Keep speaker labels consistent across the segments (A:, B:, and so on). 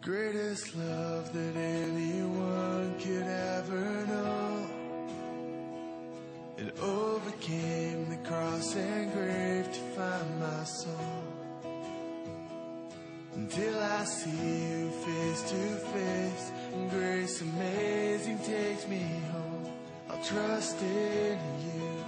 A: greatest love that anyone could ever know. It overcame the cross and grave to find my soul. Until I see you face to face, and grace amazing takes me home. I'll trust in you.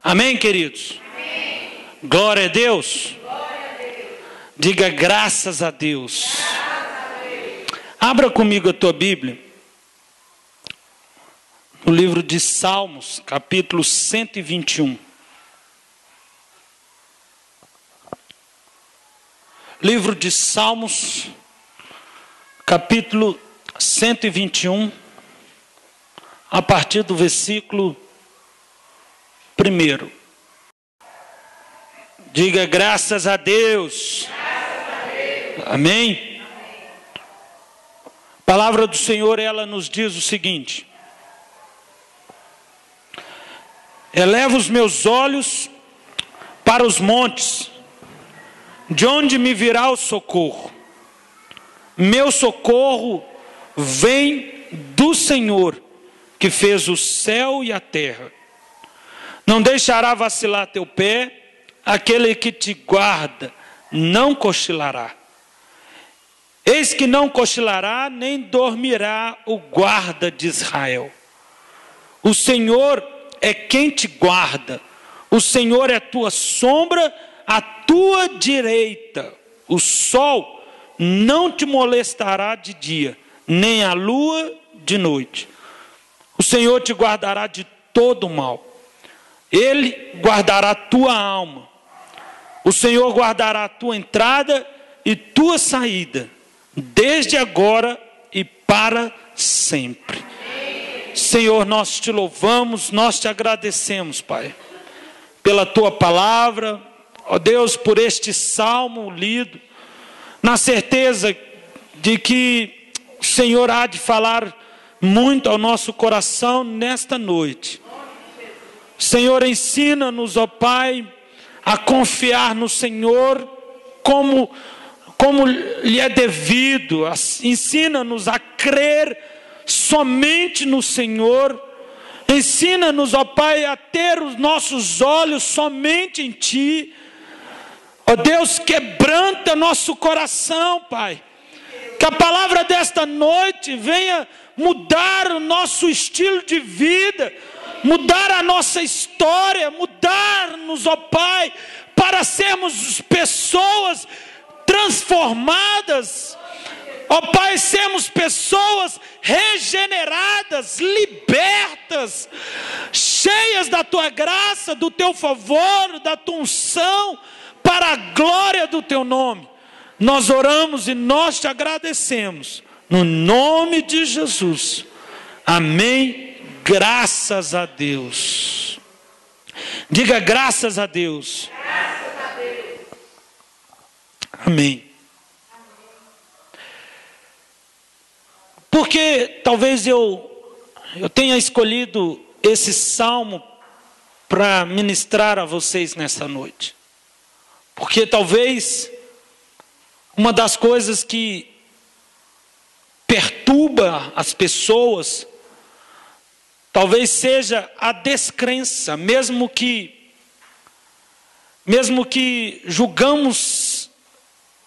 B: Amém, queridos?
C: Amém.
B: Glória a Deus.
C: Glória a Deus.
B: Diga graças a Deus.
C: Graças a Deus.
B: Abra comigo a tua Bíblia. No livro de Salmos, capítulo 121. Livro de Salmos, capítulo 121, a partir do versículo 1. Diga graças a Deus.
C: Graças a Deus.
B: Amém? A palavra do Senhor, ela nos diz o seguinte: eleva os meus olhos para os montes, de onde me virá o socorro? Meu socorro vem do Senhor, que fez o céu e a terra. Não deixará vacilar teu pé, aquele que te guarda não cochilará. Eis que não cochilará, nem dormirá o guarda de Israel. O Senhor é quem te guarda, o Senhor é tua sombra à tua direita. O sol não te molestará de dia, nem a lua de noite. O Senhor te guardará de todo mal. Ele guardará a tua alma. O Senhor guardará a tua entrada e tua saída, desde agora e para sempre. Senhor, nós te louvamos, nós te agradecemos, Pai, pela tua palavra, ó Deus, por este salmo lido, na certeza de que o Senhor há de falar muito ao nosso coração nesta noite. Senhor, ensina-nos, ó Pai, a confiar no Senhor como lhe é devido. Ensina-nos a crer somente no Senhor. Ensina-nos, ó Pai, a ter os nossos olhos somente em Ti. Ó Deus, quebranta nosso coração, Pai. Que a palavra desta noite venha mudar o nosso estilo de vida, mudar a nossa história, mudar-nos, ó Pai, para sermos pessoas transformadas, ó Pai, sermos pessoas regeneradas, libertas, cheias da Tua graça, do Teu favor, da Tua unção, para a glória do Teu nome. Nós oramos e nós te agradecemos, no nome de Jesus. Amém. Graças a Deus. Diga graças a Deus.
C: Graças a Deus.
B: Amém. Porque talvez eu tenha escolhido esse salmo para ministrar a vocês nessa noite. Porque talvez uma das coisas que perturba as pessoas talvez seja a descrença, mesmo que julgamos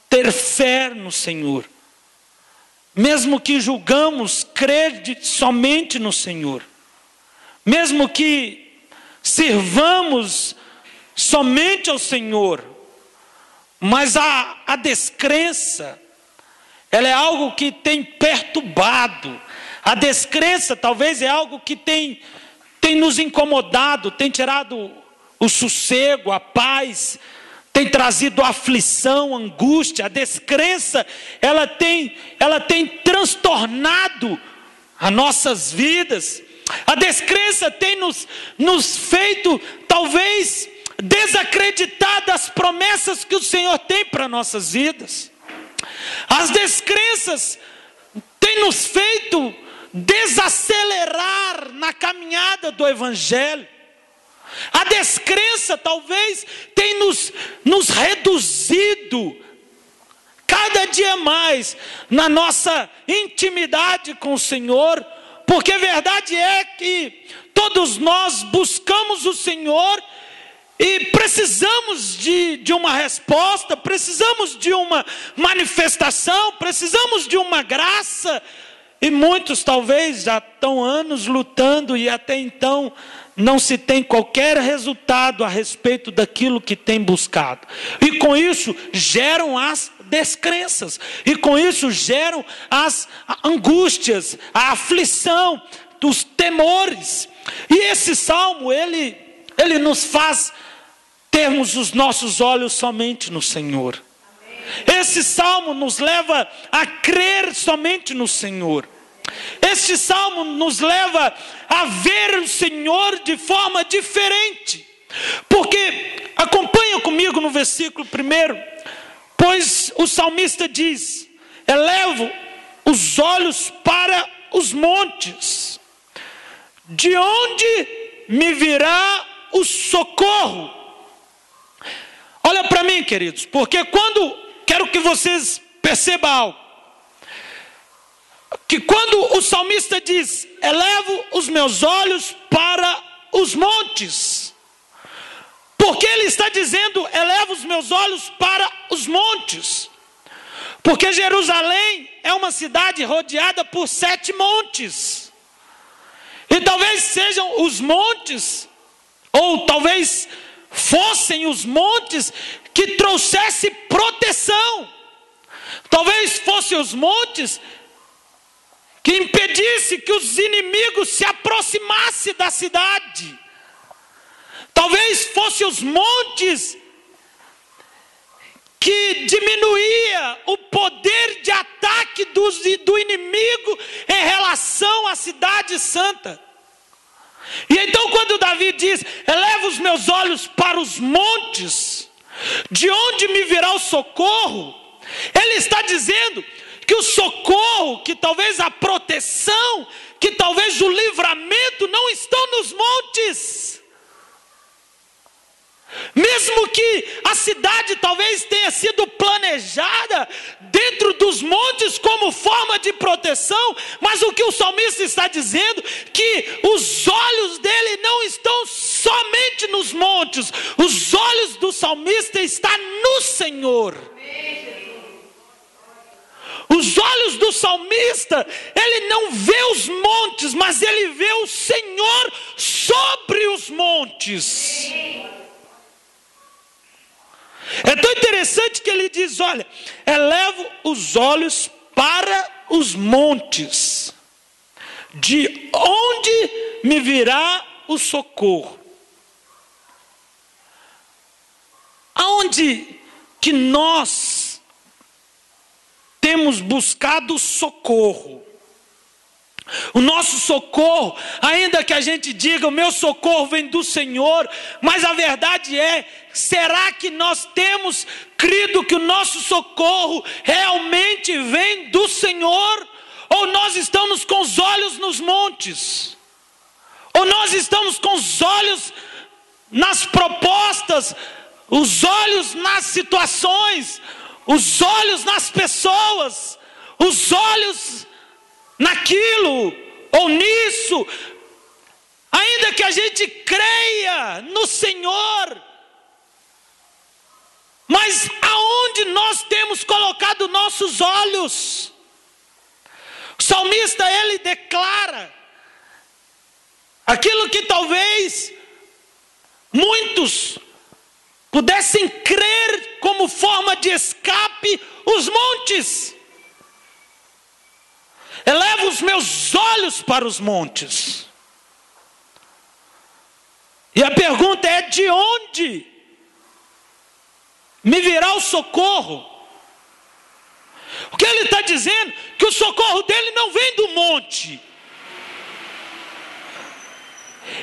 B: ter fé no Senhor, mesmo que julgamos crer somente no Senhor, mesmo que sirvamos somente ao Senhor, mas a descrença, ela é algo que tem perturbado. A descrença talvez é algo que tem nos incomodado, tem tirado o sossego, a paz, tem trazido aflição, angústia. A descrença, ela tem transtornado as nossas vidas. A descrença tem nos feito talvez desacreditar das promessas que o Senhor tem para nossas vidas. As descrenças têm nos feito desacelerar na caminhada do Evangelho. A descrença talvez tenha nos reduzido cada dia mais na nossa intimidade com o Senhor, porque a verdade é que todos nós buscamos o Senhor e precisamos de uma resposta, precisamos de uma manifestação, precisamos de uma graça, e muitos talvez já estão anos lutando e até então não se tem qualquer resultado a respeito daquilo que tem buscado. E com isso geram as descrenças. E com isso geram as angústias, a aflição, os temores. E esse salmo, ele nos faz termos os nossos olhos somente no Senhor. Esse salmo nos leva a crer somente no Senhor. Este salmo nos leva a ver o Senhor de forma diferente. Porque, acompanha comigo no versículo 1, pois o salmista diz: elevo os olhos para os montes, de onde me virá o socorro? Olha para mim, queridos, porque quero que vocês percebam algo. Que quando o salmista diz, elevo os meus olhos para os montes, porque ele está dizendo, elevo os meus olhos para os montes, porque Jerusalém é uma cidade rodeada por 7 montes, e talvez sejam os montes, ou talvez fossem os montes que trouxesse proteção, talvez fossem os montes que impedisse que os inimigos se aproximassem da cidade. Talvez fossem os montes que diminuía o poder de ataque do inimigo em relação à cidade santa. E então quando Davi diz, eleva os meus olhos para os montes, de onde me virá o socorro? Ele está dizendo que o socorro, que talvez a proteção, que talvez o livramento não estão nos montes. Mesmo que a cidade talvez tenha sido planejada dentro dos montes como forma de proteção, mas o que o salmista está dizendo, que os olhos dele não estão somente nos montes, os olhos do salmista estão no Senhor. Os olhos do salmista, ele não vê os montes, mas ele vê o Senhor sobre os montes. É tão interessante que ele diz, olha, elevo os olhos para os montes, de onde me virá o socorro? Aonde que nós temos buscado socorro? O nosso socorro, ainda que a gente diga, o meu socorro vem do Senhor, mas a verdade é, será que nós temos crido que o nosso socorro realmente vem do Senhor? Ou nós estamos com os olhos nos montes? Ou nós estamos com os olhos nas propostas, os olhos nas situações, os olhos nas pessoas, os olhos naquilo ou nisso, ainda que a gente creia no Senhor, mas aonde nós temos colocado nossos olhos? O salmista, ele declara aquilo que talvez muitos pudessem crer como forma de escape, os montes. Elevo os meus olhos para os montes. E a pergunta é, de onde me virá o socorro? O que ele está dizendo? Que o socorro dele não vem do monte.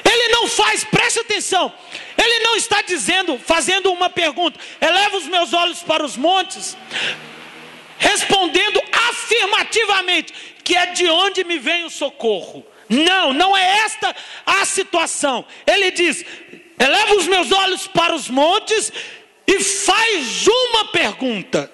B: Ele não faz, preste atenção, ele não está dizendo, fazendo uma pergunta, eleva os meus olhos para os montes, respondendo afirmativamente, que é de onde me vem o socorro. Não é esta a situação. Ele diz, eleva os meus olhos para os montes e faz uma pergunta: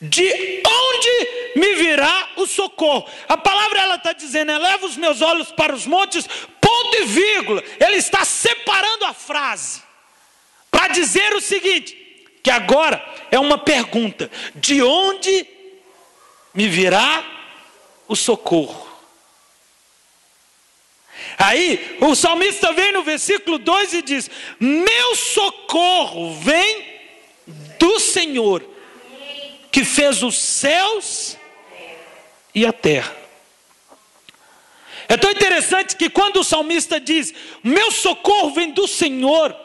B: de onde me virá o socorro? A palavra ela está dizendo, eleva os meus olhos para os montes, ponto e vírgula. Ele está separando a frase para dizer o seguinte, que agora é uma pergunta: de onde me virá o socorro? Aí o salmista vem no versículo 2 e diz: meu socorro vem do Senhor, que fez os céus e a terra. É tão interessante que quando o salmista diz, meu socorro vem do Senhor,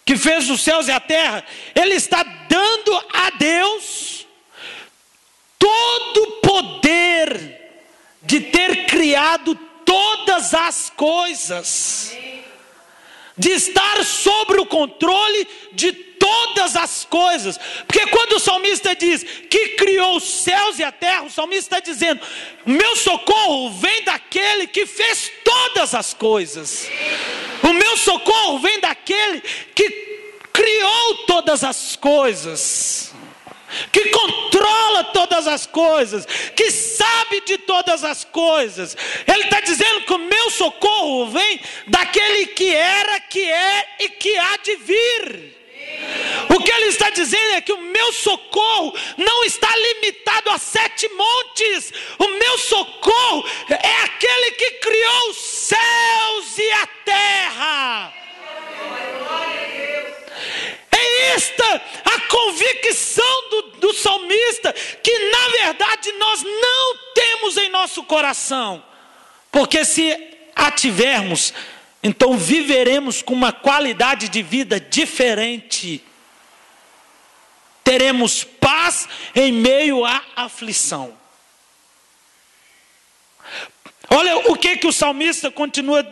B: que fez os céus e a terra, ele está dando a Deus todo o poder de ter criado todas as coisas, de estar sobre o controle de todas as coisas. Porque quando o salmista diz que criou os céus e a terra, o salmista está dizendo, meu socorro vem daquele que fez todas as coisas. O meu socorro vem daquele que criou todas as coisas, que controla todas as coisas, que sabe de todas as coisas. Ele está dizendo que o meu socorro vem daquele que era, que é e que há de vir. O que ele está dizendo é que o meu socorro não está limitado a 7 montes. O meu socorro é aquele que criou os céus e a terra. É esta a convicção do salmista, que na verdade nós não temos em nosso coração. Porque se a tivermos, então viveremos com uma qualidade de vida diferente. Teremos paz em meio à aflição. Olha o que o salmista continua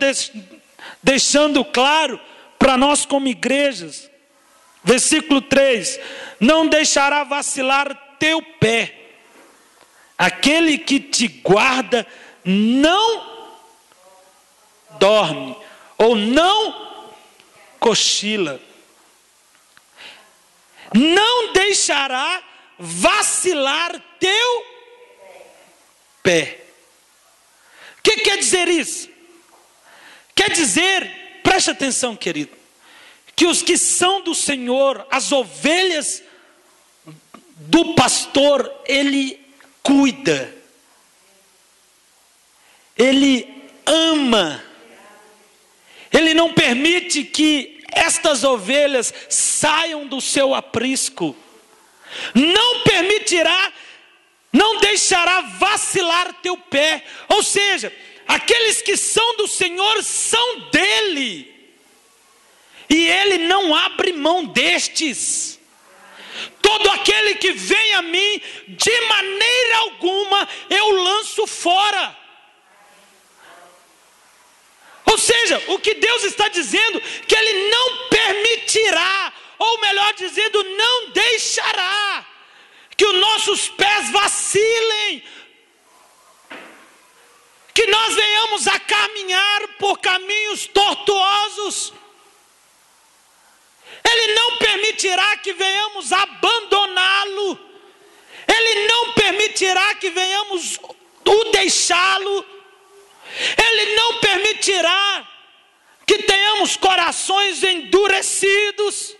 B: deixando claro para nós como igrejas. Versículo 3: não deixará vacilar teu pé. Aquele que te guarda não dorme, ou não cochila. Não deixará vacilar teu pé. O que quer dizer isso? Quer dizer, preste atenção, querido, que os que são do Senhor, as ovelhas do pastor, ele cuida, ele ama, ele não permite que estas ovelhas saiam do seu aprisco, não permitirá, não deixará vacilar teu pé. Ou seja, aqueles que são do Senhor são dele, e ele não abre mão destes. Todo aquele que vem a mim, de maneira alguma eu lanço fora. Ou seja, o que Deus está dizendo, que ele não permitirá, ou melhor dizendo, não deixará que os nossos pés vacilem, que nós venhamos a caminhar por caminhos tortuosos. Ele não permitirá que venhamos abandoná-lo. Ele não permitirá que venhamos o deixá-lo. Ele não permitirá que tenhamos corações endurecidos.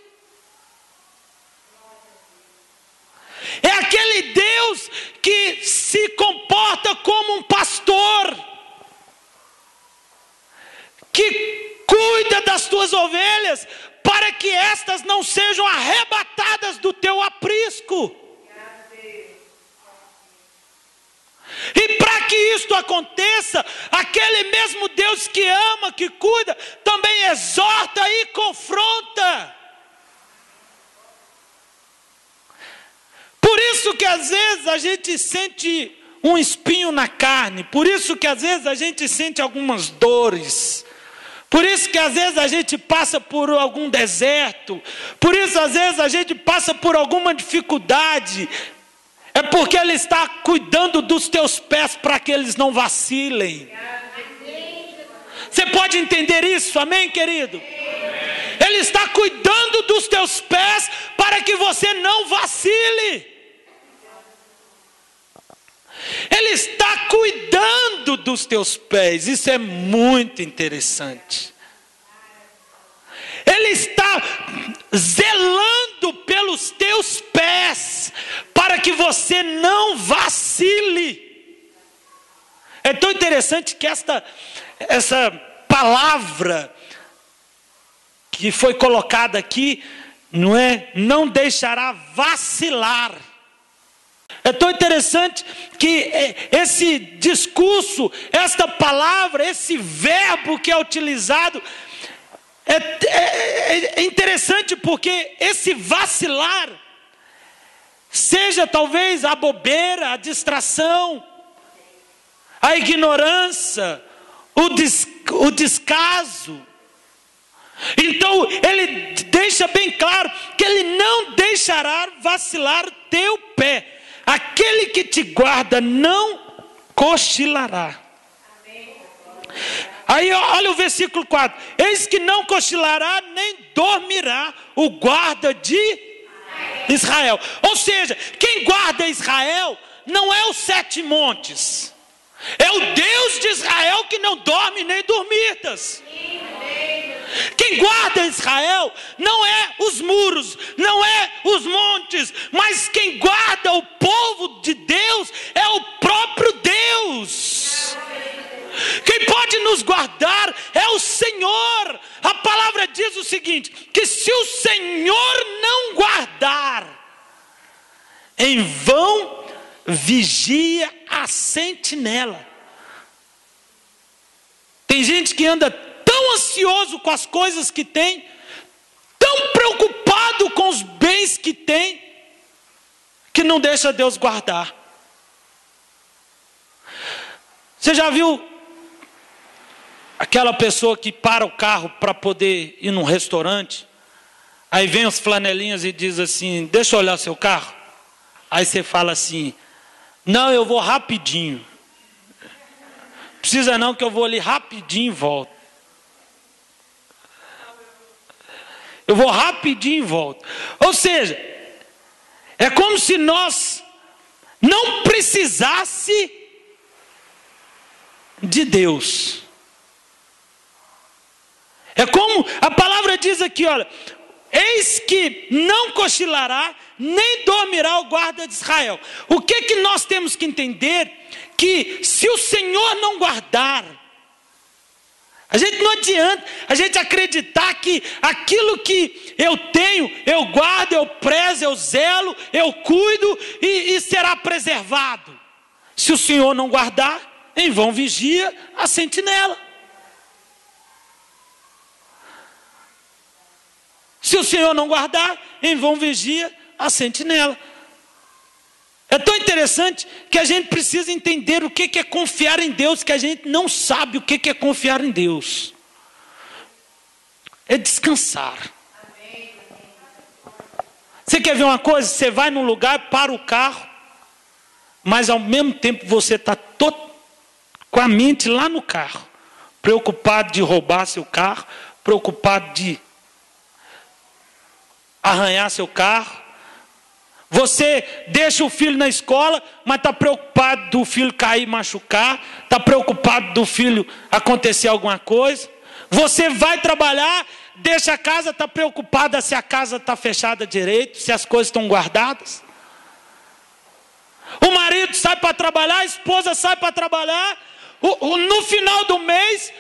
B: É aquele Deus que se comporta como um pastor, que cuida das tuas ovelhas, para que estas não sejam arrebatadas do teu aprisco. E para que isto aconteça, aquele mesmo Deus que ama, que cuida, também exorta e confronta. Por isso que às vezes a gente sente um espinho na carne, por isso que às vezes a gente sente algumas dores, por isso que às vezes a gente passa por algum deserto, por isso às vezes a gente passa por alguma dificuldade. É porque Ele está cuidando dos teus pés para que eles não vacilem. Você pode entender isso? Amém, querido? Ele está cuidando dos teus pés para que você não vacile. Ele está cuidando dos teus pés. Isso é muito interessante. Ele está zelando pelos teus pés para que você não vacile. É tão interessante que essa palavra que foi colocada aqui, não é? Não deixará vacilar. É tão interessante que esse discurso, esta palavra, esse verbo que é utilizado, é interessante porque esse vacilar, seja talvez a bobeira, a distração, a ignorância, o descaso. Então ele deixa bem claro que ele não deixará vacilar teu pé. Aquele que te guarda não cochilará. Aí olha o versículo 4. Eis que não cochilará nem dormirá o guarda de Israel. Ou seja, quem guarda Israel não é os 7 montes. É o Deus de Israel que não dorme nem dormitas. Quem guarda Israel não é os muros, não é os montes, mas quem guarda o povo de Deus é o próprio Deus. Quem pode nos guardar é o Senhor. A palavra diz o seguinte: que se o Senhor não guardar, em vão vigia a sentinela. Tem gente que anda tão ansioso com as coisas que tem, tão preocupado com os bens que tem, que não deixa Deus guardar. Você já viu aquela pessoa que para o carro para poder ir num restaurante? Aí vem os flanelinhas e diz assim: deixa eu olhar seu carro. Aí você fala assim: não, eu vou rapidinho. Precisa não, que eu vou ali rapidinho e volto. Eu vou rapidinho e volto. Ou seja, é como se nós não precisasse de Deus. É como a palavra diz aqui, olha: eis que não cochilará, nem dormirá o guarda de Israel. O que nós temos que entender? Que se o Senhor não guardar, a gente não adianta a gente acreditar que aquilo que eu tenho, eu guardo, eu prezo, eu zelo, eu cuido e será preservado. Se o Senhor não guardar, em vão vigia a sentinela. Se o Senhor não guardar, em vão vigia a sentinela. É tão interessante que a gente precisa entender o que é confiar em Deus, que a gente não sabe o que é confiar em Deus. É descansar. Você quer ver uma coisa? Você vai num lugar, para o carro, mas ao mesmo tempo você está todo com a mente lá no carro, preocupado de roubar seu carro, preocupado de arranhar seu carro. Você deixa o filho na escola, mas está preocupado do filho cair e machucar, está preocupado do filho acontecer alguma coisa. Você vai trabalhar, deixa a casa, está preocupada se a casa está fechada direito, se as coisas estão guardadas. O marido sai para trabalhar, a esposa sai para trabalhar, no final do mês,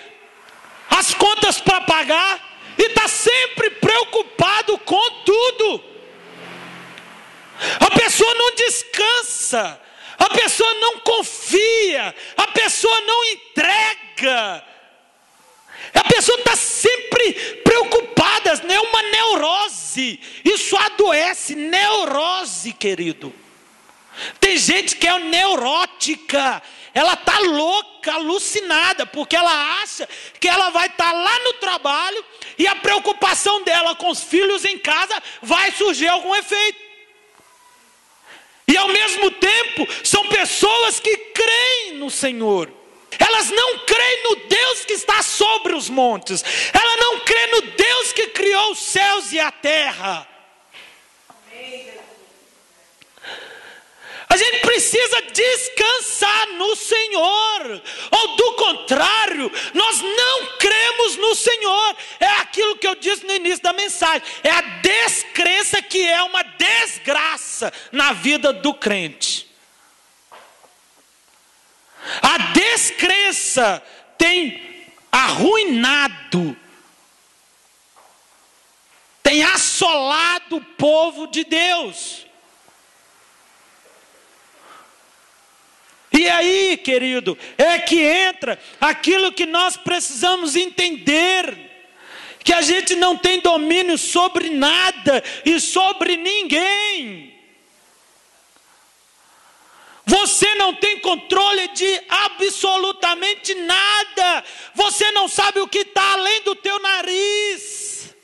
B: as contas para pagar, e está sempre preocupado com tudo. A pessoa não descansa, a pessoa não confia, a pessoa não entrega, a pessoa está sempre preocupada, é uma neurose. Isso adoece, neurose, querido. Tem gente que é neurótica, ela está louca, alucinada, porque ela acha que ela vai estar lá no trabalho e a preocupação dela com os filhos em casa vai surgir algum efeito. E ao mesmo tempo, são pessoas que creem no Senhor. Elas não creem no Deus que está sobre os montes. Ela não crê no Deus que criou os céus e a terra. A gente precisa descansar no Senhor, ou do contrário, nós não cremos no Senhor. É aquilo que eu disse no início da mensagem, é a descrença que é uma desgraça na vida do crente. A descrença tem arruinado, tem assolado o povo de Deus. E aí, querido, é que entra aquilo que nós precisamos entender, que a gente não tem domínio sobre nada e sobre ninguém. Você não tem controle de absolutamente nada. Você não sabe o que está além do teu nariz.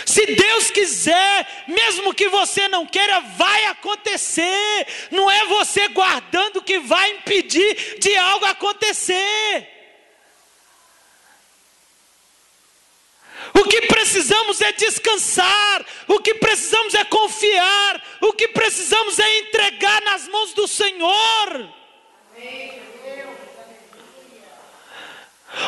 B: Se Deus quiser, mesmo que você não queira, vai acontecer. Não é você guardando que vai impedir de algo acontecer. O que precisamos é descansar, o que precisamos é confiar, o que precisamos é entregar nas mãos do Senhor.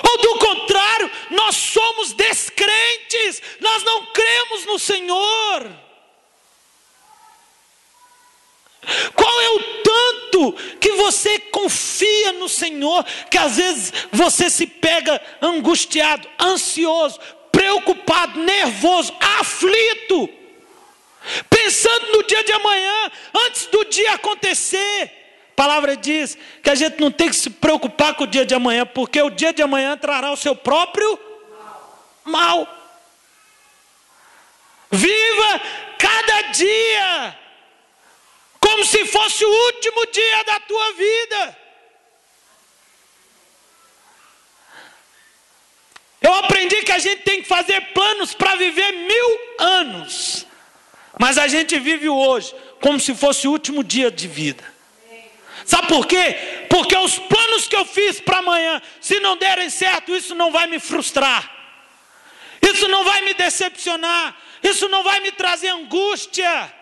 B: Ou do contrário, nós somos descrentes, nós não cremos no Senhor. Qual é o tanto que você confia no Senhor, que às vezes você se pega angustiado, ansioso, preocupado, nervoso, aflito, pensando no dia de amanhã, antes do dia acontecer. A palavra diz que a gente não tem que se preocupar com o dia de amanhã, porque o dia de amanhã trará o seu próprio mal. Viva cada dia como se fosse o último dia da tua vida. Eu aprendi que a gente tem que fazer planos para viver 1000 anos, mas a gente vive hoje como se fosse o último dia de vida. Sabe por quê? Porque os planos que eu fiz para amanhã, se não derem certo, isso não vai me frustrar, isso não vai me decepcionar, isso não vai me trazer angústia.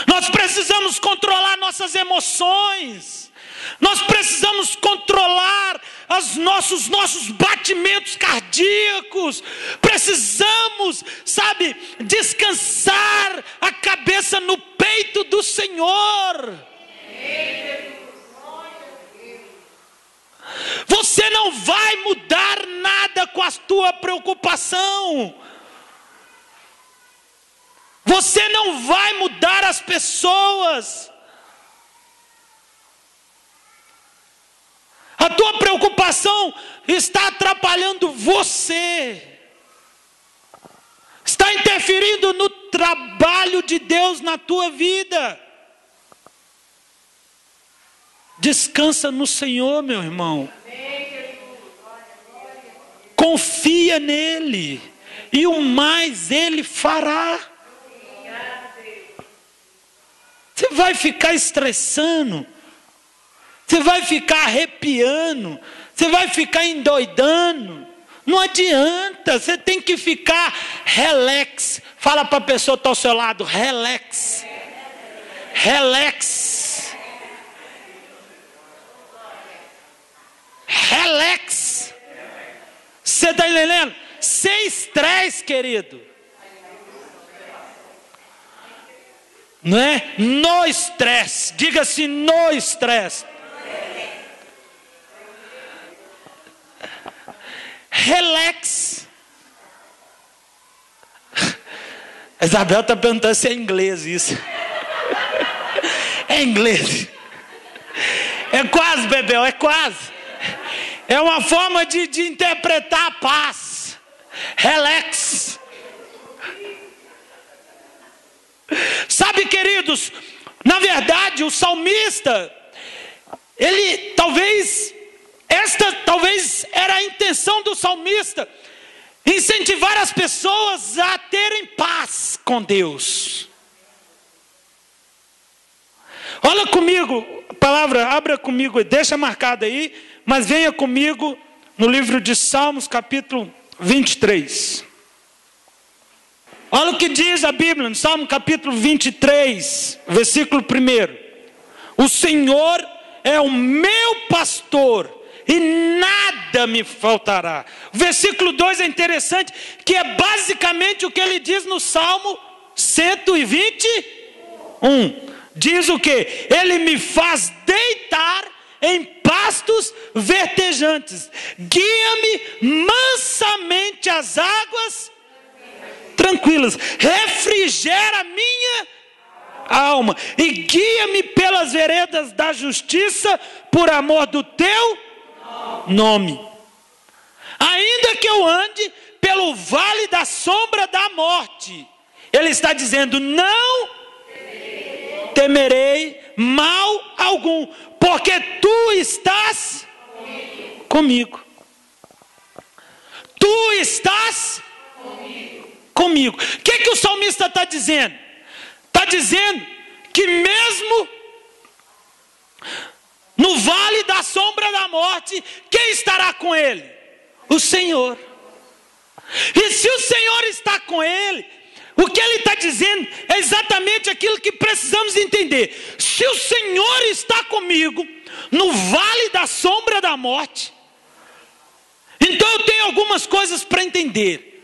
B: Nós precisamos controlar nossas emoções, nós precisamos controlar os nossos batimentos cardíacos, precisamos, descansar a cabeça no peito do Senhor. Você não vai mudar nada com a tua preocupação. Você não vai mudar as pessoas. A tua preocupação está atrapalhando você. Está interferindo no trabalho de Deus na tua vida. Descansa no Senhor, meu irmão. Confia nele, e o mais ele fará. Você vai ficar estressando, você vai ficar arrepiando, você vai ficar endoidando. Não adianta, você tem que ficar relax. Fala para a pessoa que está ao seu lado, relax. Relax. Relax. Você está entendendo? Sem estresse, querido. Não é? No estresse. Diga assim, no estresse. Relax. A Isabel está perguntando se é inglês isso. É inglês. É quase, Bebel, é quase. É uma forma de interpretar a paz. Relax. Sabe, queridos, na verdade o salmista, ele esta talvez era a intenção do salmista, incentivar as pessoas a terem paz com Deus. Olha comigo, a palavra, abra comigo, deixa marcado aí, mas venha comigo no livro de Salmos, capítulo 23. Olha o que diz a Bíblia, no Salmo capítulo 23, versículo 1. O Senhor é o meu pastor e nada me faltará. O versículo 2 é interessante, que é basicamente o que ele diz no Salmo 121. Diz o que? Ele me faz deitar em pastos verdejantes, guia-me mansamente às águas tranquilas, refrigera a minha alma e guia-me pelas veredas da justiça por amor do teu nome. Ainda que eu ande pelo vale da sombra da morte, ele está dizendo: não temerei mal algum, porque tu estás comigo. Tu estás comigo. O que o salmista está dizendo? Está dizendo que mesmo no vale da sombra da morte, quem estará com ele? O Senhor. E se o Senhor está com ele, o que ele está dizendo é exatamente aquilo que precisamos entender. Se o Senhor está comigo no vale da sombra da morte, então eu tenho algumas coisas para entender.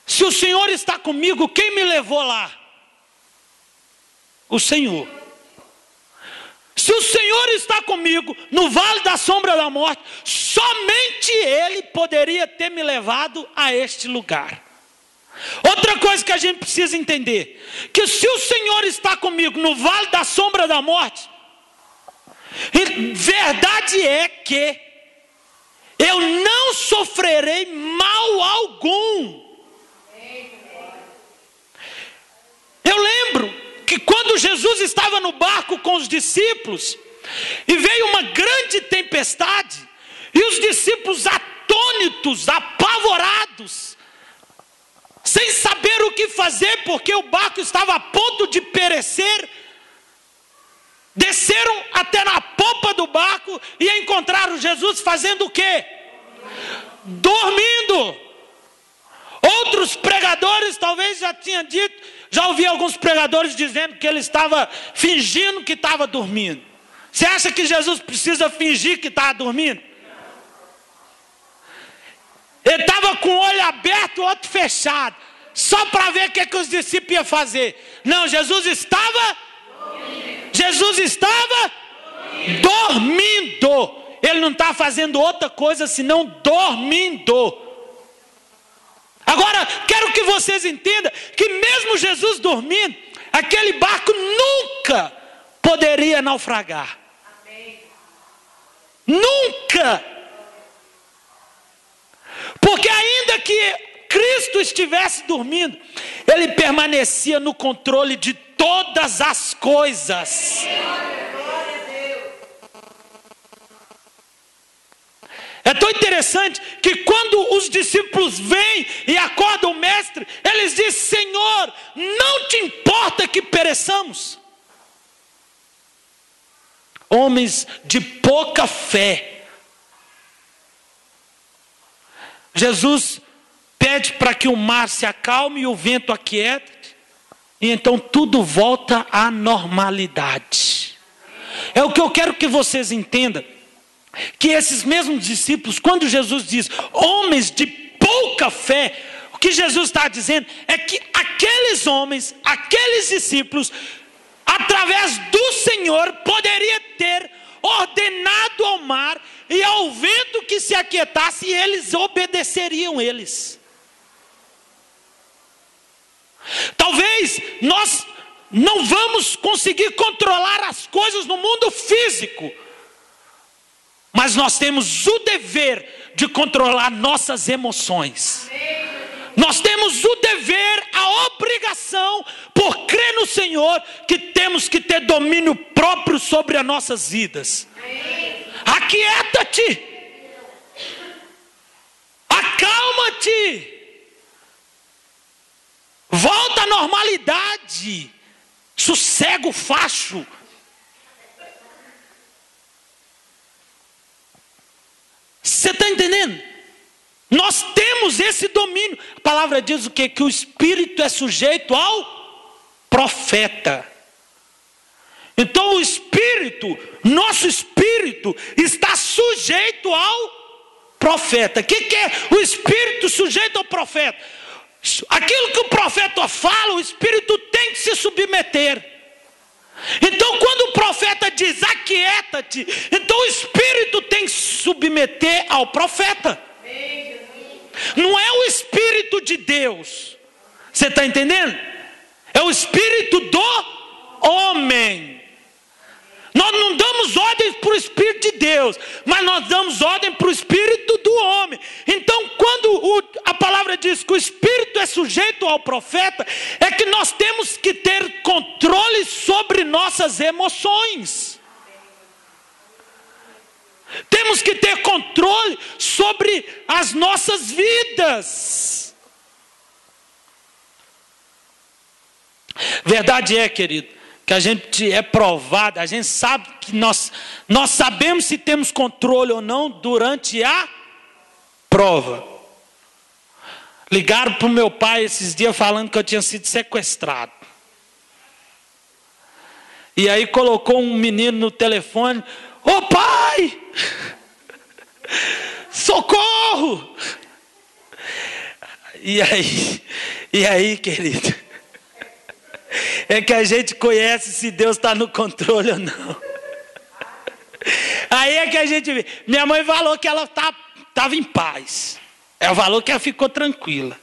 B: Se o Senhor está comigo, quem me levou lá? O Senhor. Se o Senhor está comigo no vale da sombra da morte, somente Ele poderia ter me levado a este lugar. Outra coisa que a gente precisa entender, que se o Senhor está comigo no vale da sombra da morte, verdade é que eu não sofrerei mal algum. Eu lembro que quando Jesus estava no barco com os discípulos, e veio uma grande tempestade, e os discípulos atônitos, apavorados, sem saber o que fazer, porque o barco estava a ponto de perecer, desceram até na popa do barco e encontraram Jesus fazendo o quê? Dormindo. Outros pregadores talvez já tinham dito, já ouvi alguns pregadores dizendo que ele estava fingindo que estava dormindo. Você acha que Jesus precisa fingir que estava dormindo? Ele estava com o olho aberto e o outro fechado, só para ver o que os discípulos iam fazer. Não, Jesus estava dormindo. Ele não está fazendo outra coisa senão dormindo. Agora, quero que vocês entendam que mesmo Jesus dormindo, aquele barco nunca poderia naufragar. Amém. Nunca. Porque ainda que Cristo estivesse dormindo, Ele permanecia no controle de todas as coisas. É tão interessante que quando os discípulos vêm e acordam o mestre, eles dizem: Senhor, não te importa que pereçamos? Homens de pouca fé. Jesus pede para que o mar se acalme e o vento aquiete, e então tudo volta à normalidade. É o que eu quero que vocês entendam. Que esses mesmos discípulos, quando Jesus diz homens de pouca fé, o que Jesus está dizendo é que aqueles homens, aqueles discípulos, através do Senhor, poderia ter ordenado ao mar e ao vento que se aquietasse, e eles obedeceriam eles. Talvez nós não vamos conseguir controlar as coisas no mundo físico, mas nós temos o dever de controlar nossas emoções. Nós temos o dever, a obrigação, por crer no Senhor, que temos que ter domínio próprio sobre as nossas vidas. Aquieta-te. Acalma-te. Volta à normalidade. sossega o facho. Você está entendendo? Nós temos esse domínio. A palavra diz o quê? Que o espírito é sujeito ao profeta. Então o espírito, nosso espírito, está sujeito ao profeta. O que é o espírito sujeito ao profeta? Aquilo que o profeta fala, o espírito tem que se submeter. Então quando o profeta diz aquieta-te, então o espírito tem que se submeter ao profeta. Não é o espírito de Deus. Você está entendendo? É o espírito do homem. Nós não damos ordens para o Espírito de Deus, mas nós damos ordem para o Espírito do homem. Então quando a palavra diz que o Espírito é sujeito ao profeta, é que nós temos que ter controle sobre nossas emoções. Temos que ter controle sobre as nossas vidas. Verdade é, querido, que a gente é provado, a gente sabe que nós sabemos se temos controle ou não durante a prova. Ligaram para o meu pai esses dias falando que eu tinha sido sequestrado. E aí colocou um menino no telefone: ô pai, socorro! E aí, querido, é que a gente conhece se Deus está no controle ou não. Aí é que a gente vê. Minha mãe falou que ela estava em paz. Ela falou que ela ficou tranquila.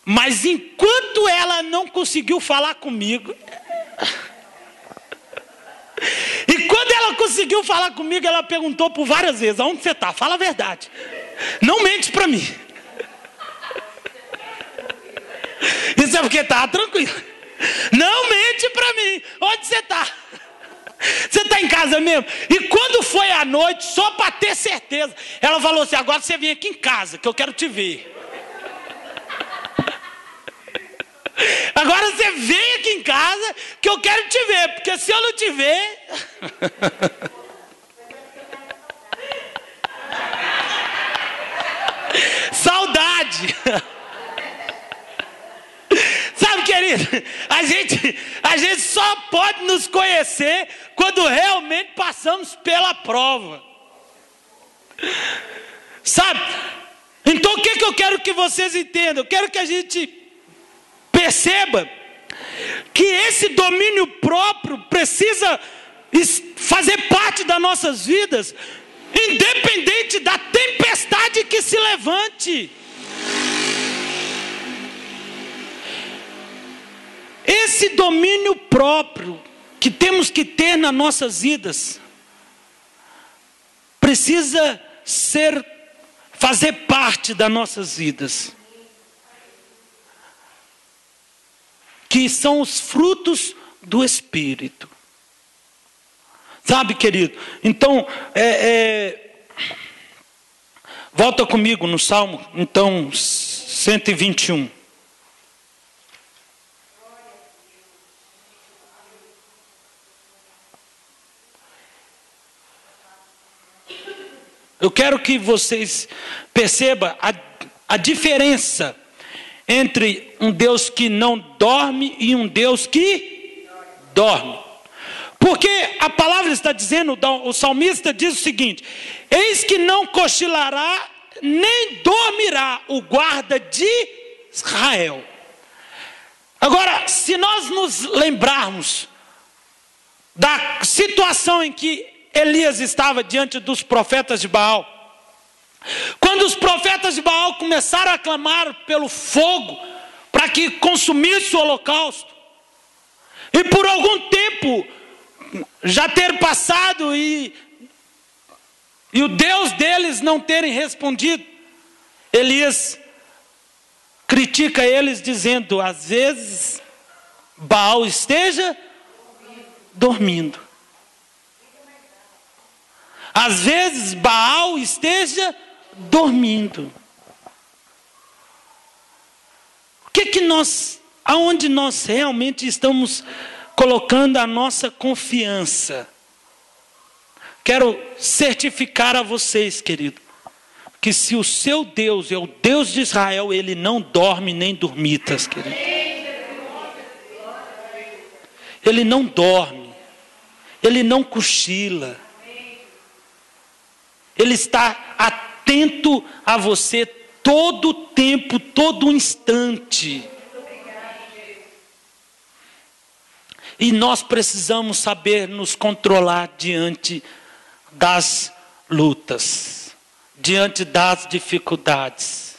B: Mas enquanto ela não conseguiu falar comigo, e quando ela conseguiu falar comigo, ela perguntou por várias vezes: aonde você está? Fala a verdade. Não mente para mim. Isso é porque estava tranquilo. Não mente para mim. Onde você está? Você está em casa mesmo? E quando foi à noite, só para ter certeza, ela falou assim: agora você vem aqui em casa, que eu quero te ver. Agora você vem aqui em casa, que eu quero te ver. Porque se eu não te ver... Saudade. Sabe, querido, a gente só pode nos conhecer quando realmente passamos pela prova. Sabe? Então o que eu quero que vocês entendam? Eu quero que a gente perceba que esse domínio próprio precisa fazer parte das nossas vidas, independente da tempestade que se levante. Esse domínio próprio que temos que ter nas nossas vidas precisa fazer parte das nossas vidas, que são os frutos do Espírito. Sabe, querido? Então, volta comigo no Salmo, então, 121. Eu quero que vocês percebam a diferença entre um Deus que não dorme e um Deus que dorme. Porque a palavra está dizendo, o salmista diz o seguinte: eis que não cochilará nem dormirá o guarda de Israel. Agora, se nós nos lembrarmos da situação em que Elias estava diante dos profetas de Baal, quando os profetas de Baal começaram a clamar pelo fogo para que consumisse o holocausto, e por algum tempo já ter passado e o Deus deles não terem respondido, Elias critica eles dizendo: às vezes Baal esteja dormindo. Às vezes Baal esteja dormindo. O que nós aonde nós realmente estamos colocando a nossa confiança. Quero certificar a vocês, querido, que se o seu Deus é o Deus de Israel, Ele não dorme nem dormitas, querido. Ele não dorme, Ele não cochila. Ele está atento a você todo o tempo, todo o instante. E nós precisamos saber nos controlar diante das lutas, diante das dificuldades.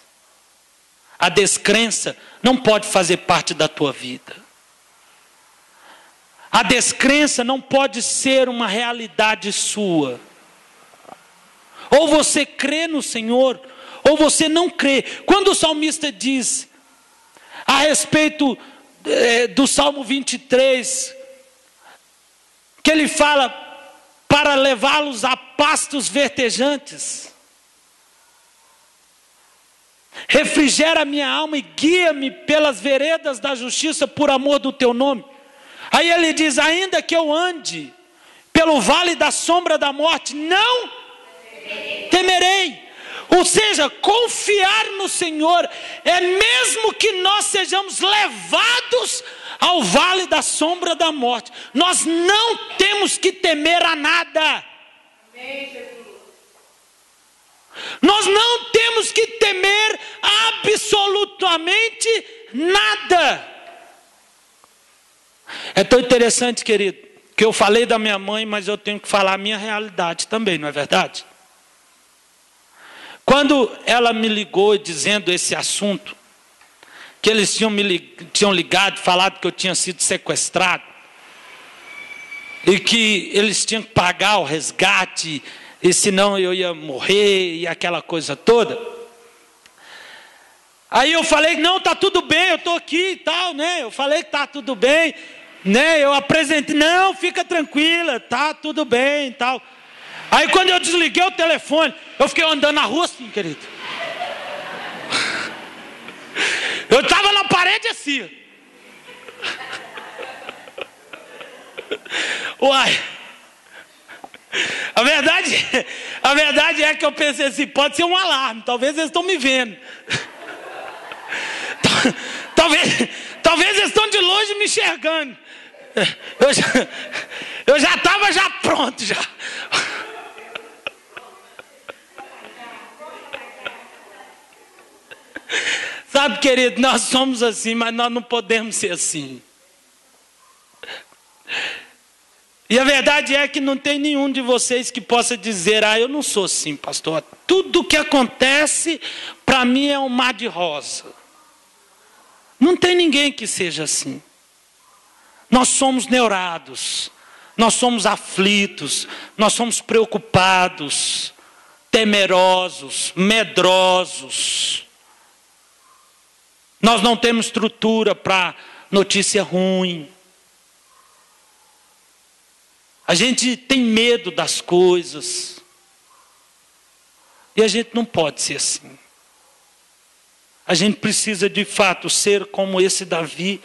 B: A descrença não pode fazer parte da tua vida. A descrença não pode ser uma realidade sua. Ou você crê no Senhor, ou você não crê. Quando o salmista diz a respeito do Salmo 23, que ele fala para levá-los a pastos verdejantes, refrigera minha alma e guia-me pelas veredas da justiça por amor do teu nome. Aí ele diz, ainda que eu ande pelo vale da sombra da morte, não temerei. Ou seja, confiar no Senhor é mesmo que nós sejamos levados ao vale da sombra da morte, nós não temos que temer a nada. Nós não temos que temer absolutamente nada. É tão interessante, querido, que eu falei da minha mãe, mas eu tenho que falar a minha realidade também, não é verdade? Quando ela me ligou dizendo esse assunto, que eles tinham ligado, falado que eu tinha sido sequestrado, e que eles tinham que pagar o resgate, e senão eu ia morrer, e aquela coisa toda. Aí eu falei, não, tá tudo bem, eu estou aqui e tal, né? Eu falei que tá tudo bem, né? Eu apresentei, não, fica tranquila, tá tudo bem e tal. Aí quando eu desliguei o telefone, eu fiquei andando na rua assim, querido. Eu estava na parede assim. Uai. A verdade é que eu pensei assim, pode ser um alarme, talvez eles estão me vendo. Talvez eles estão de longe me enxergando. Eu já estava pronto já. Sabe, querido, nós somos assim, mas nós não podemos ser assim. E a verdade é que não tem nenhum de vocês que possa dizer, eu não sou assim, pastor. Tudo que acontece, para mim é um mar de rosa. Não tem ninguém que seja assim. Nós somos neurados, nós somos aflitos, nós somos preocupados, temerosos, medrosos. Nós não temos estrutura para notícia ruim. A gente tem medo das coisas. E a gente não pode ser assim. A gente precisa de fato ser como esse Davi,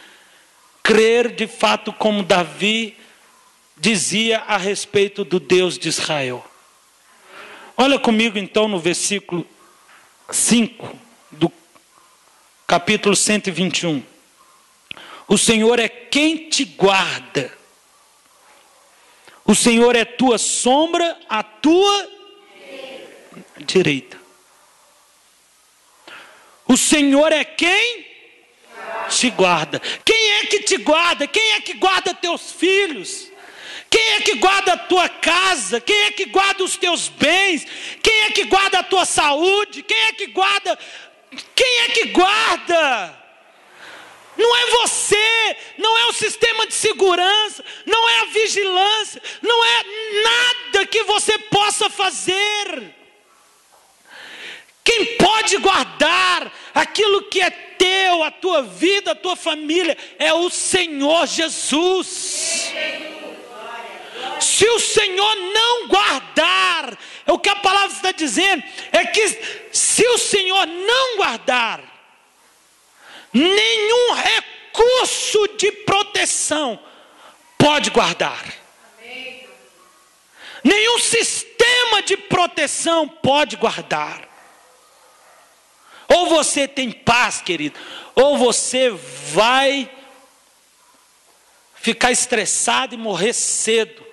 B: crer de fato como Davi dizia a respeito do Deus de Israel. Olha comigo então no versículo 5 do capítulo 121. O Senhor é quem te guarda. O Senhor é tua sombra, a tua direita. O Senhor é quem te guarda. Quem é que te guarda? Quem é que guarda teus filhos? Quem é que guarda a tua casa? Quem é que guarda os teus bens? Quem é que guarda a tua saúde? Quem é que guarda? Quem é que guarda? Não é você, não é o sistema de segurança, não é a vigilância, não é nada que você possa fazer. Quem pode guardar aquilo que é teu, a tua vida, a tua família, é o Senhor Jesus. Se o Senhor não guardar, o que a palavra está dizendo é que se o Senhor não guardar, nenhum recurso de proteção pode guardar. Nenhum sistema de proteção pode guardar. Ou você tem paz, querido, ou você vai ficar estressado e morrer cedo.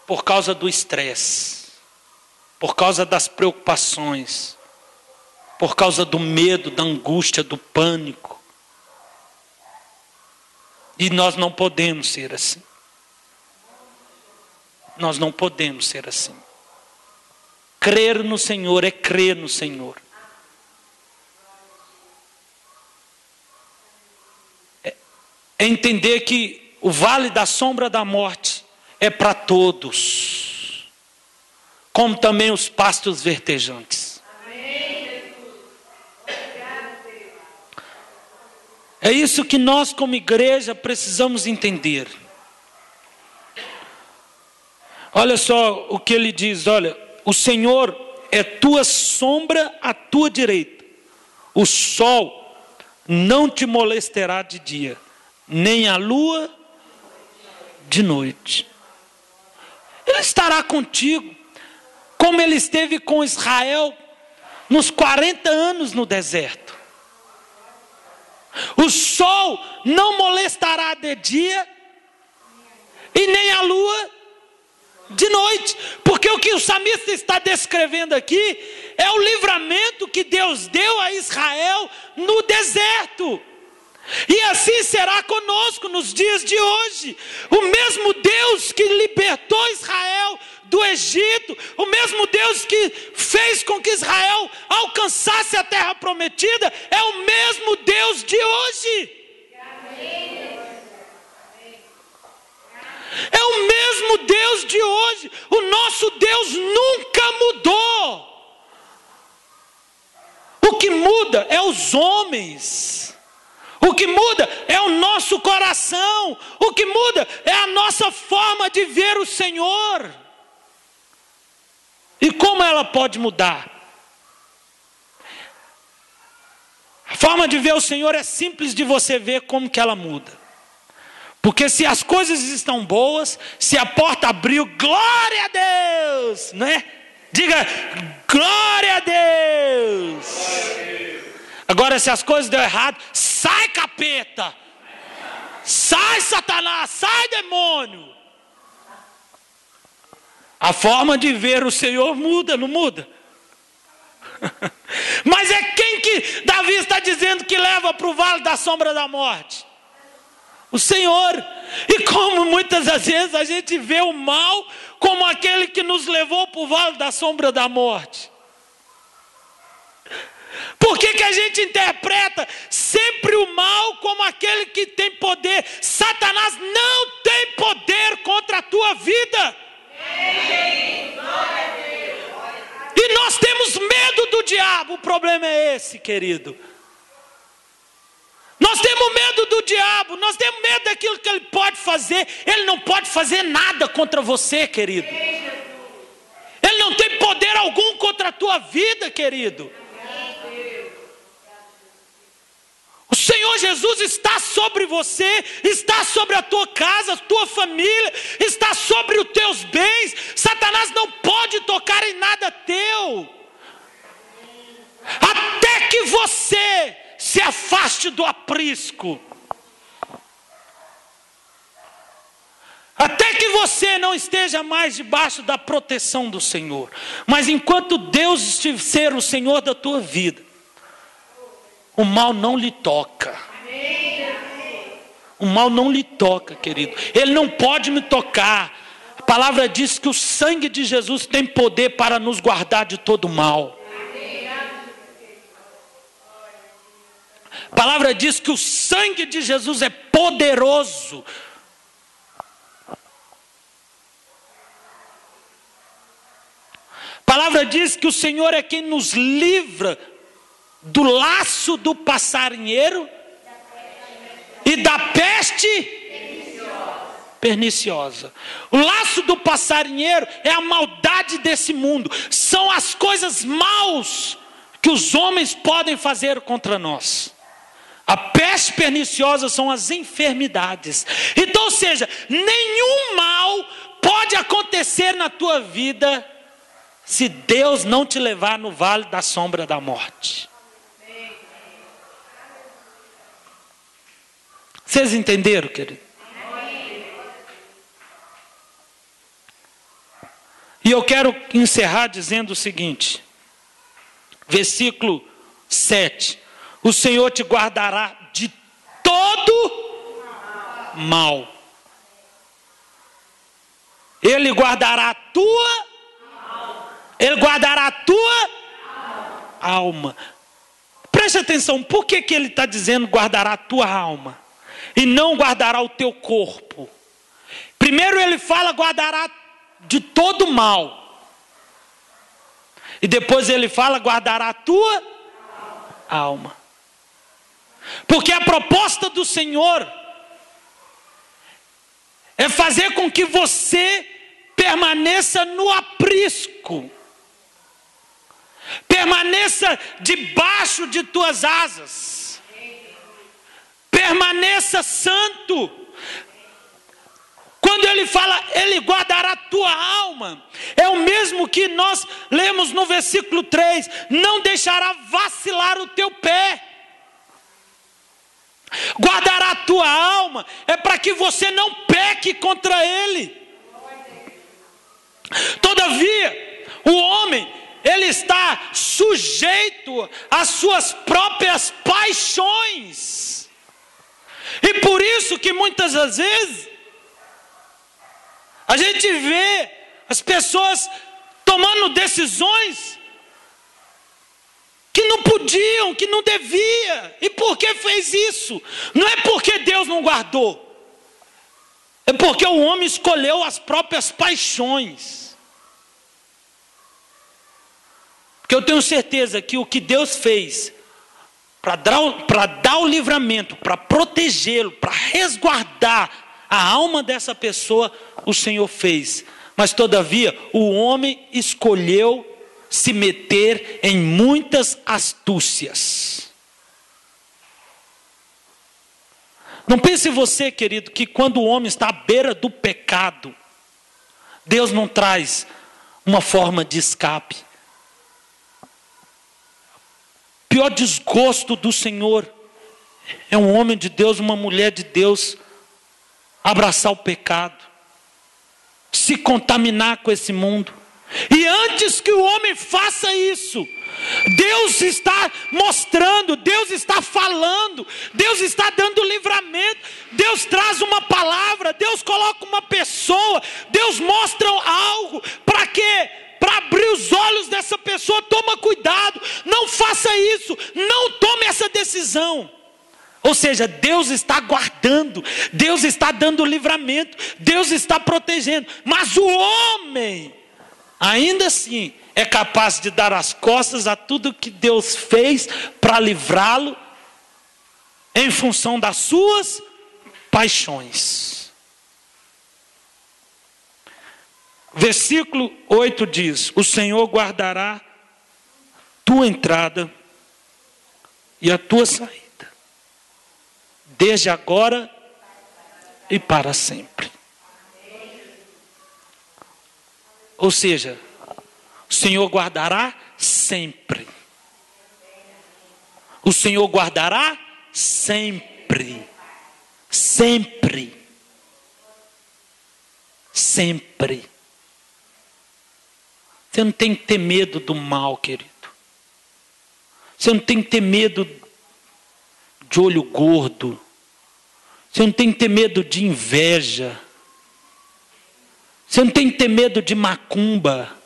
B: Por causa do estresse, por causa das preocupações, por causa do medo, da angústia, do pânico. E nós não podemos ser assim. Nós não podemos ser assim. Crer no Senhor é crer no Senhor. É entender que o vale da sombra da morte é para todos, como também os pastos verdejantes. É isso que nós como igreja precisamos entender. Olha só o que ele diz, olha, o Senhor é tua sombra à tua direita, o sol não te molestará de dia, nem a lua de noite. Ele estará contigo, como ele esteve com Israel nos 40 anos no deserto. O sol não molestará de dia e nem a lua de noite, porque o que o salmista está descrevendo aqui é o livramento que Deus deu a Israel no deserto. E assim será conosco nos dias de hoje. O mesmo Deus que libertou Israel do Egito, o mesmo Deus que fez com que Israel alcançasse a terra prometida, é o mesmo Deus de hoje. É o mesmo Deus de hoje. O nosso Deus nunca mudou. O que muda é os homens. O que muda é o nosso coração. O que muda é a nossa forma de ver o Senhor. E como ela pode mudar? A forma de ver o Senhor é simples de você ver como que ela muda. Porque se as coisas estão boas, se a porta abriu, glória a Deus, né? Diga, glória a Deus. Agora se as coisas deu errado, sai capeta, sai Satanás, sai demônio. A forma de ver o Senhor muda, não muda? Mas é quem que Davi está dizendo que leva para o vale da sombra da morte? O Senhor. E como muitas das vezes a gente vê o mal como aquele que nos levou para o vale da sombra da morte. Por que a gente interpreta sempre o mal como aquele que tem poder? Satanás não tem poder contra a tua vida. E nós temos medo do diabo. O problema é esse, querido. Nós temos medo do diabo, nós temos medo daquilo que ele pode fazer. Ele não pode fazer nada contra você, querido. Ele não tem poder algum contra a tua vida, querido. O Senhor Jesus está sobre você, está sobre a tua casa, a tua família, está sobre os teus bens. Satanás não pode tocar em nada teu. Até que você se afaste do aprisco. Até que você não esteja mais debaixo da proteção do Senhor. Mas enquanto Deus estiver o Senhor da tua vida, o mal não lhe toca. O mal não lhe toca, querido. Ele não pode me tocar. A palavra diz que o sangue de Jesus tem poder para nos guardar de todo mal. A palavra diz que o sangue de Jesus é poderoso. A palavra diz que o Senhor é quem nos livra do laço do passarinheiro e da peste perniciosa. O laço do passarinheiro é a maldade desse mundo. São as coisas maus que os homens podem fazer contra nós. A peste perniciosa são as enfermidades. Então, ou seja, nenhum mal pode acontecer na tua vida se Deus não te levar no vale da sombra da morte. Vocês entenderam, querido? E eu quero encerrar dizendo o seguinte, versículo 7. O Senhor te guardará de todo mal. Ele guardará a tua alma. Preste atenção, por que ele está dizendo guardará a tua alma? E não guardará o teu corpo? Primeiro ele fala guardará de todo mal. E depois ele fala guardará a tua alma. Porque a proposta do Senhor é fazer com que você permaneça no aprisco, permaneça debaixo de tuas asas, permaneça santo. Quando ele fala, ele guardará a tua alma, é o mesmo que nós lemos no versículo 3, não deixará vacilar o teu pé. Guardará a tua alma é para que você não peque contra ele. Todavia, o homem, ele está sujeito às suas próprias paixões. E por isso que muitas das vezes a gente vê as pessoas tomando decisões que não podiam, que não devia. E por que fez isso? Não é porque Deus não guardou. É porque o homem escolheu as próprias paixões. Porque eu tenho certeza que o que Deus fez para dar o livramento, para protegê-lo, para resguardar a alma dessa pessoa, o Senhor fez. Mas todavia, o homem escolheu se meter em muitas astúcias. Não pense você, querido, que quando o homem está à beira do pecado, Deus não traz uma forma de escape. O pior desgosto do Senhor é um homem de Deus, uma mulher de Deus, abraçar o pecado, se contaminar com esse mundo. E antes que o homem faça isso, Deus está mostrando, Deus está falando, Deus está dando livramento, Deus traz uma palavra, Deus coloca uma pessoa, Deus mostra algo. Para quê? Para abrir os olhos dessa pessoa. Toma cuidado, não faça isso, não tome essa decisão. Ou seja, Deus está guardando, Deus está dando livramento, Deus está protegendo. Mas o homem, ainda assim, é capaz de dar as costas a tudo que Deus fez para livrá-lo em função das suas paixões. Versículo 8 diz: o Senhor guardará tua entrada e a tua saída, desde agora e para sempre. Ou seja, o Senhor guardará sempre. O Senhor guardará sempre. Sempre. Sempre. Você não tem que ter medo do mal, querido. Você não tem que ter medo de olho gordo. Você não tem que ter medo de inveja. Você não tem que ter medo de macumba.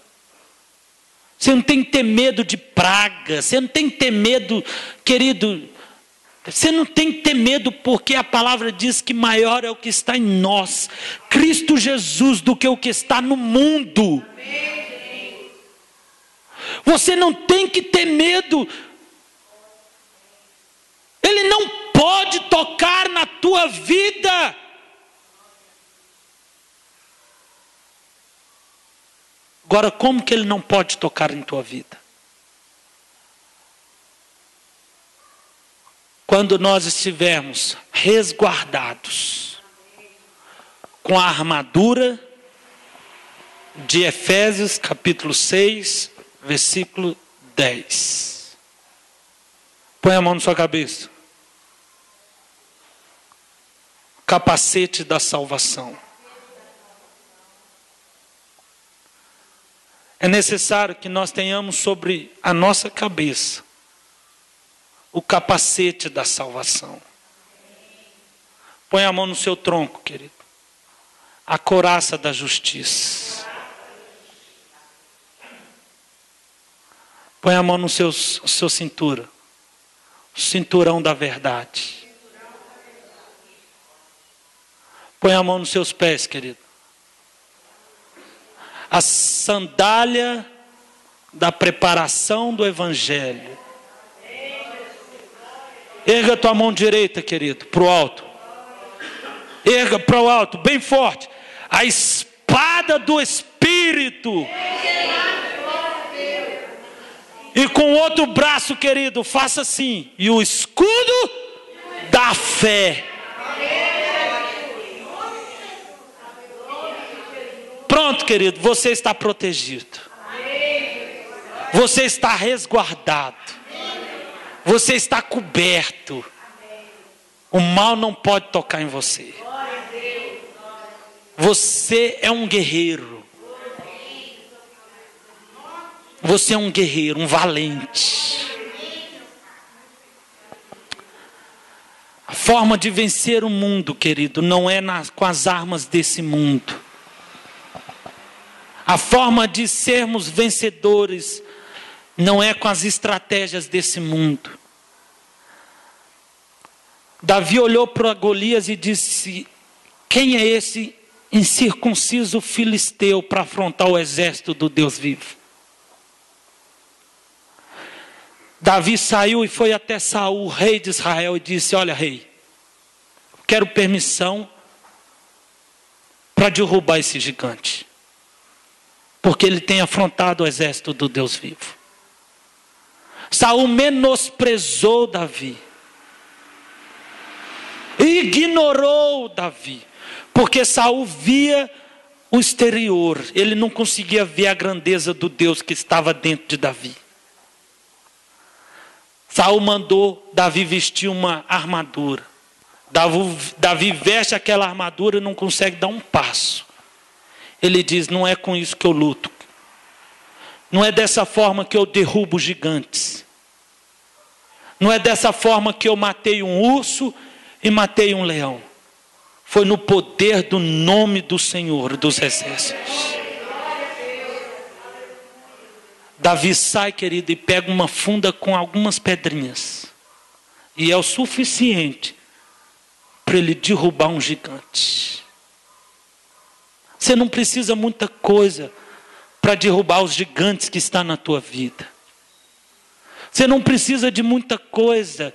B: Você não tem que ter medo de praga. Você não tem que ter medo, querido. Você não tem que ter medo, porque a palavra diz que maior é o que está em nós, Cristo Jesus, do que o que está no mundo. Você não tem que ter medo. Ele não pode tocar na tua vida. Agora, como que ele não pode tocar em tua vida? quando nós estivermos resguardados com a armadura de Efésios capítulo 6, versículo 10. Põe a mão na sua cabeça. Capacete da salvação. É necessário que nós tenhamos sobre a nossa cabeça o capacete da salvação. Põe a mão no seu tronco, querido. A couraça da justiça. Põe a mão no sua cintura. O cinturão da verdade. Põe a mão nos seus pés, querido. A sandália da preparação do evangelho. Erga tua mão direita, querido, para o alto. Erga para o alto, bem forte. A espada do Espírito. E com o outro braço, querido, faça assim. E o escudo da fé. Pronto, querido, você está protegido. Você está resguardado. Você está coberto. O mal não pode tocar em você. Você é um guerreiro. Você é um guerreiro, um valente. A forma de vencer o mundo, querido, não é com as armas desse mundo. A forma de sermos vencedores não é com as estratégias desse mundo. Davi olhou para Golias e disse: quem é esse incircunciso filisteu para afrontar o exército do Deus vivo? Davi saiu e foi até Saul, rei de Israel, e disse: olha, rei, quero permissão para derrubar esse gigante, porque ele tem afrontado o exército do Deus vivo. Saul menosprezou Davi, ignorou Davi, porque Saul via o exterior, ele não conseguia ver a grandeza do Deus que estava dentro de Davi. Saul mandou Davi vestir uma armadura. Davi veste aquela armadura e não consegue dar um passo. Ele diz: não é com isso que eu luto. Não é dessa forma que eu derrubo gigantes. Não é dessa forma que eu matei um urso e matei um leão. Foi no poder do nome do Senhor dos Exércitos. Davi sai, querido, e pega uma funda com algumas pedrinhas. E é o suficiente para ele derrubar um gigante. Você não precisa muita coisa para derrubar os gigantes que estão na tua vida. Você não precisa de muita coisa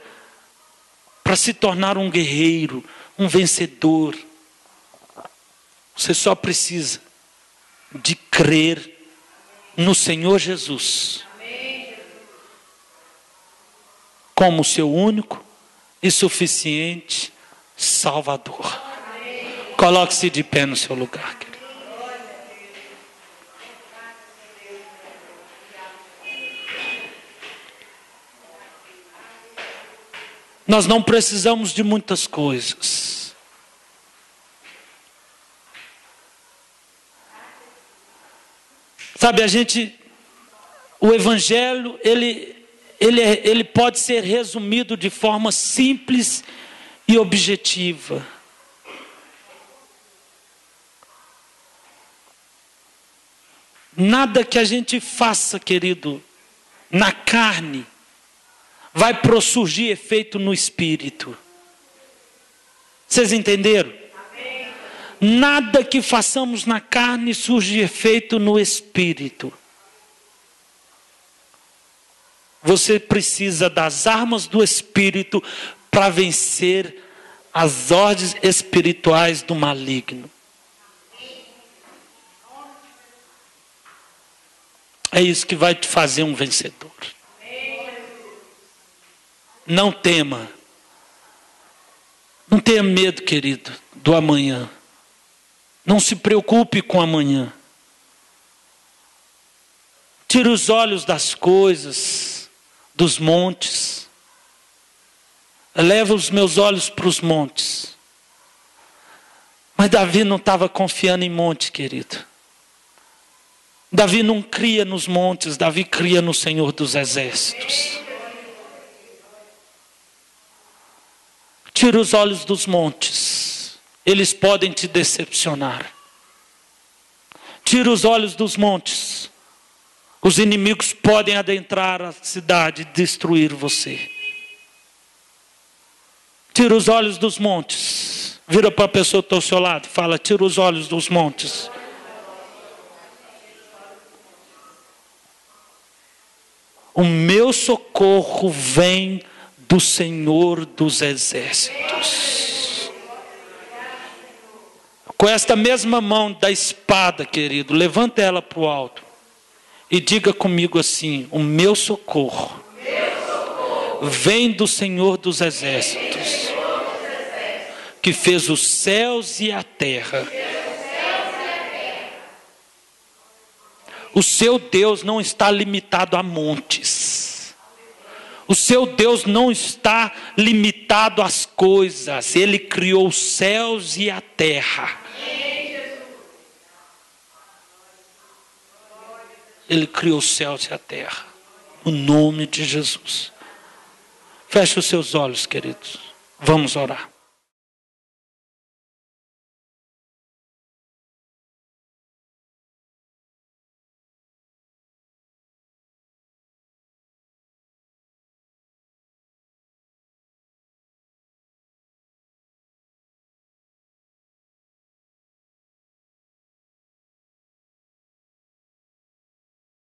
B: para se tornar um guerreiro, um vencedor. Você só precisa de crer no Senhor Jesus como seu único e suficiente Salvador. Coloque-se de pé no seu lugar, querido. Nós não precisamos de muitas coisas. Sabe, o evangelho, ele pode ser resumido de forma simples e objetiva. Nada que a gente faça, querido, na carne, vai prossurgir efeito no espírito. Vocês entenderam? Amém. Nada que façamos na carne surge efeito no espírito. Você precisa das armas do espírito para vencer as ordens espirituais do maligno. É isso que vai te fazer um vencedor. Não tema Não tenha medo, querido, do amanhã. Não se preocupe com amanhã. Tire os olhos das coisas, dos montes. Eleva os meus olhos para os montes. Mas Davi não estava confiando em monte, querido. Davi não cria nos montes, Davi cria no Senhor dos Exércitos. Tira os olhos dos montes, eles podem te decepcionar. Tira os olhos dos montes, os inimigos podem adentrar a cidade e destruir você. Tira os olhos dos montes, vira para a pessoa que está ao seu lado e fala: tira os olhos dos montes. O meu socorro vem do Senhor dos Exércitos. Com esta mesma mão da espada, querido, levanta ela para o alto e diga comigo assim: o meu socorro vem do Senhor dos Exércitos, que fez os céus e a terra. O seu Deus não está limitado a montes. O seu Deus não está limitado às coisas. Ele criou os céus e a terra. Ele criou os céus e a terra. No nome de Jesus. Feche os seus olhos, queridos. Vamos orar.